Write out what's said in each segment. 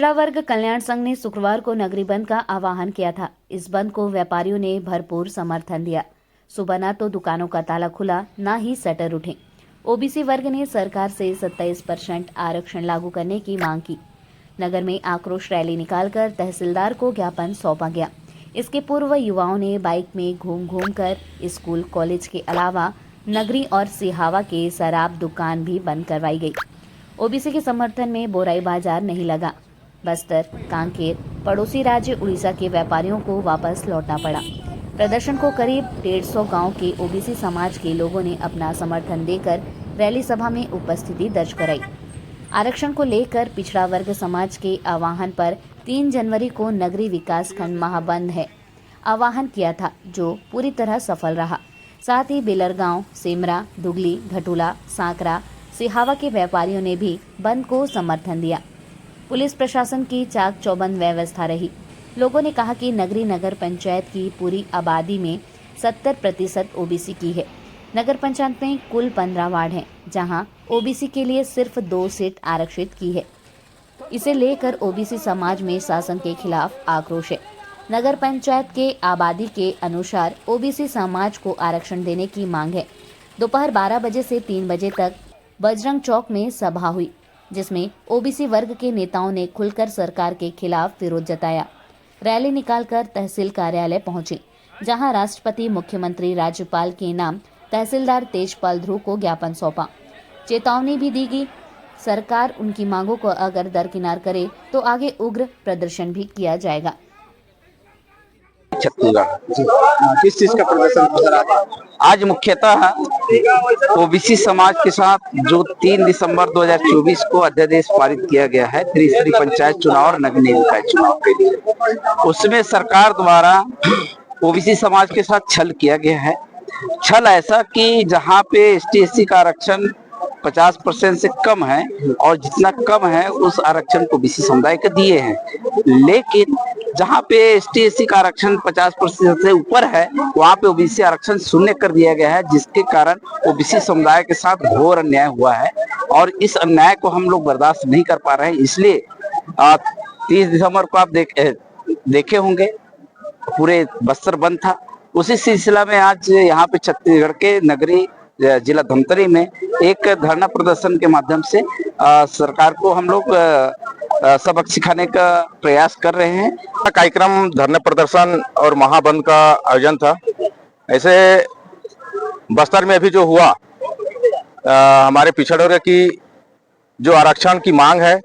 पिछड़ा वर्ग कल्याण संघ ने शुक्रवार को नगरी बंद का आह्वान किया था। इस बंद को व्यापारियों ने भरपूर समर्थन दिया। सुबह न तो दुकानों का ताला खुला, न ही शटर उठे। ओबीसी वर्ग ने सरकार से 27% आरक्षण लागू करने की मांग की। नगर में आक्रोश रैली निकालकर तहसीलदार को ज्ञापन सौंपा गया। इसके पूर्व युवाओं ने बाइक में घूम घूम कर स्कूल कॉलेज के अलावा नगरी और सिहावा के शराब दुकान भी बंद करवाई गई। ओबीसी के समर्थन में बोराई बाजार नहीं लगा। बस्तर, कांकेर, पड़ोसी राज्य उड़ीसा के व्यापारियों को वापस लौटना पड़ा। प्रदर्शन को करीब 150 गांव के ओबीसी समाज के लोगों ने अपना समर्थन देकर रैली सभा में उपस्थिति दर्ज कराई। आरक्षण को लेकर पिछड़ा वर्ग समाज के आह्वान पर 3 जनवरी को नगरी विकास खंड महाबंद है आह्वान किया था, जो पूरी तरह सफल रहा। साथ ही बेलरगांव, सेमरा, दुगली, घटुला, सांकरा, सिहावा के व्यापारियों ने भी बंद को समर्थन दिया। पुलिस प्रशासन की चाक चौबंद व्यवस्था रही। लोगों ने कहा कि नगरी नगर पंचायत की पूरी आबादी में 70% ओबीसी की है। नगर पंचायत में कुल 15 वार्ड हैं, जहां ओबीसी के लिए सिर्फ 2 सीट आरक्षित की है। इसे लेकर ओबीसी समाज में शासन के खिलाफ आक्रोश है। नगर पंचायत के आबादी के अनुसार ओबीसी समाज को आरक्षण देने की मांग है। दोपहर 12 बजे से 3 बजे तक बजरंग चौक में सभा हुई, जिसमें ओबीसी वर्ग के नेताओं ने खुलकर सरकार के खिलाफ विरोध जताया। रैली निकालकर तहसील कार्यालय पहुंचे, जहां राष्ट्रपति, मुख्यमंत्री, राज्यपाल के नाम तहसीलदार तेजपाल ध्रुव को ज्ञापन सौंपा। चेतावनी भी दी गई, सरकार उनकी मांगों को अगर दरकिनार करे तो आगे उग्र प्रदर्शन भी किया जाएगा। छत्तीसगढ़ किस चीज का प्रदर्शन हो रहा है? आज मुख्यतः ओबीसी समाज के साथ जो 3 दिसंबर 2024 को अध्यादेश पारित किया गया है त्रिस्तरीय पंचायत चुनाव और नगर निकाय चुनाव के लिए, उसमें सरकार द्वारा ओबीसी समाज के साथ छल किया गया है। छल ऐसा कि जहां पे एसटी/एससी का आरक्षण 50% से कम है और जितना कम है उस आरक्षण को ओबीसी समुदाय को दिए हैं, लेकिन जहां पे एसटी/एससी का आरक्षण 50% से ऊपर है वहां पे ओबीसी आरक्षण शून्य कर दिया गया है, जिसके कारण ओबीसी समुदाय के साथ घोर अन्याय हुआ है और इस अन्याय को हम लोग बर्दाश्त नहीं कर पा रहे हैं। इसलिए 30 दिसंबर को आप देखे होंगे पूरे बस्तर बंद था। उसी सिलसिला में आज यहाँ पे छत्तीसगढ़ के नगरी जिला धमतरी में एक धरना प्रदर्शन के माध्यम से सरकार को हम लोग सबक सिखाने का प्रयास कर रहे हैं। कार्यक्रम धरने प्रदर्शन और महाबंद का आयोजन था। ऐसे बस्तर में अभी जो हुआ, हमारे पिछड़े वर्ग की जो आरक्षण की मांग है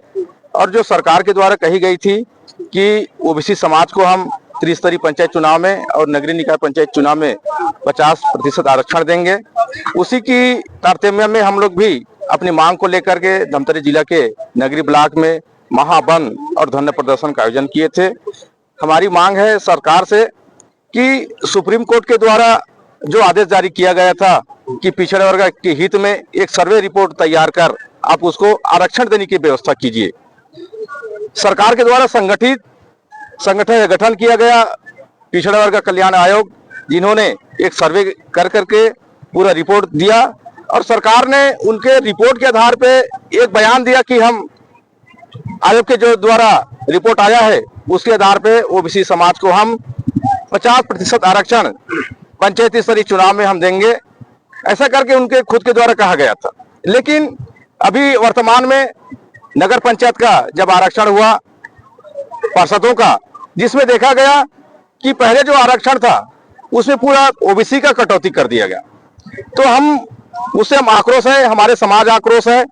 और जो सरकार के द्वारा कही गई थी कि ओबीसी समाज को हम त्रिस्तरीय पंचायत चुनाव में और नगरीय निकाय पंचायत चुनाव में 50% आरक्षण देंगे, उसी की तारतम्य में हम लोग भी अपनी मांग को लेकर के धमतरी जिला के नगरी ब्लॉक में महाबंद और धरना प्रदर्शन का आयोजन किए थे। हमारी मांग है सरकार से कि सुप्रीम कोर्ट के द्वारा जो आदेश जारी किया गया था कि पिछड़े वर्ग के हित में एक सर्वे रिपोर्ट तैयार कर आप उसको आरक्षण देने की व्यवस्था कीजिए। सरकार के द्वारा संगठन गठन किया गया पिछड़ा वर्ग कल्याण आयोग, जिन्होंने एक सर्वे कर करके पूरा रिपोर्ट दिया और सरकार ने उनके रिपोर्ट के आधार पे एक बयान दिया कि हम आयोग के जो द्वारा रिपोर्ट आया है उसके आधार पे ओबीसी समाज को हम 50% आरक्षण पंचायती स्तरीय चुनाव में हम देंगे, ऐसा करके उनके खुद के द्वारा कहा गया था। लेकिन अभी वर्तमान में नगर पंचायत का जब आरक्षण हुआ पार्षदों का, जिसमें देखा गया कि पहले जो आरक्षण था उसमें पूरा ओबीसी का कटौती कर दिया गया, तो उससे हम आक्रोश है, हमारे समाज आक्रोश है।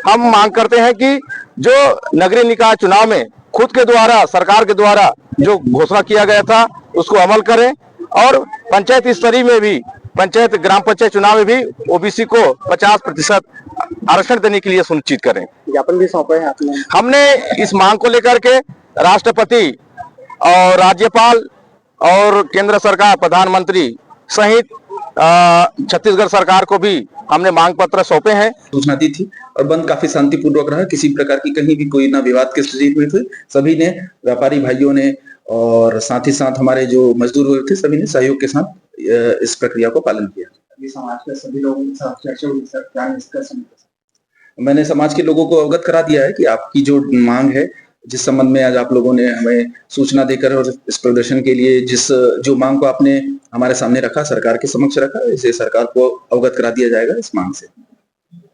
हम मांग करते हैं कि जो नगरीय निकाय चुनाव में खुद के द्वारा सरकार के द्वारा जो घोषणा किया गया था उसको अमल करें और पंचायत स्तरीय में भी ग्राम पंचायत चुनाव में भी ओबीसी को 50% आरक्षण देने के लिए सुनिश्चित करें। ज्ञापन भी सौंपे हैं आपने? हमने इस मांग को लेकर के राष्ट्रपति और राज्यपाल और केंद्र सरकार, प्रधानमंत्री सहित छत्तीसगढ़ सरकार को भी हमने मांग पत्र सौंपे हैं। सूचना दी थी और बंद काफी शांतिपूर्वक रहा। किसी प्रकार की कहीं भी कोई ना विवाद के स्थिति हुए थे। सभी ने, व्यापारी भाइयों ने और साथ ही साथ हमारे जो मजदूर हुए थे, सभी ने सहयोग के साथ इस प्रक्रिया को पालन किया। समाज के सभी लोगों के साथ चर्चा हुई, सर क्या निष्कर्ष? मैंने समाज के लोगों को अवगत करा दिया है कि आपकी जो मांग है जिस संबंध में आज आप लोगों ने हमें सूचना देकर और इस प्रदर्शन के लिए जो मांग को आपने हमारे सामने रखा, सरकार के समक्ष रखा, इसे सरकार को अवगत करा दिया जाएगा इस मांग से।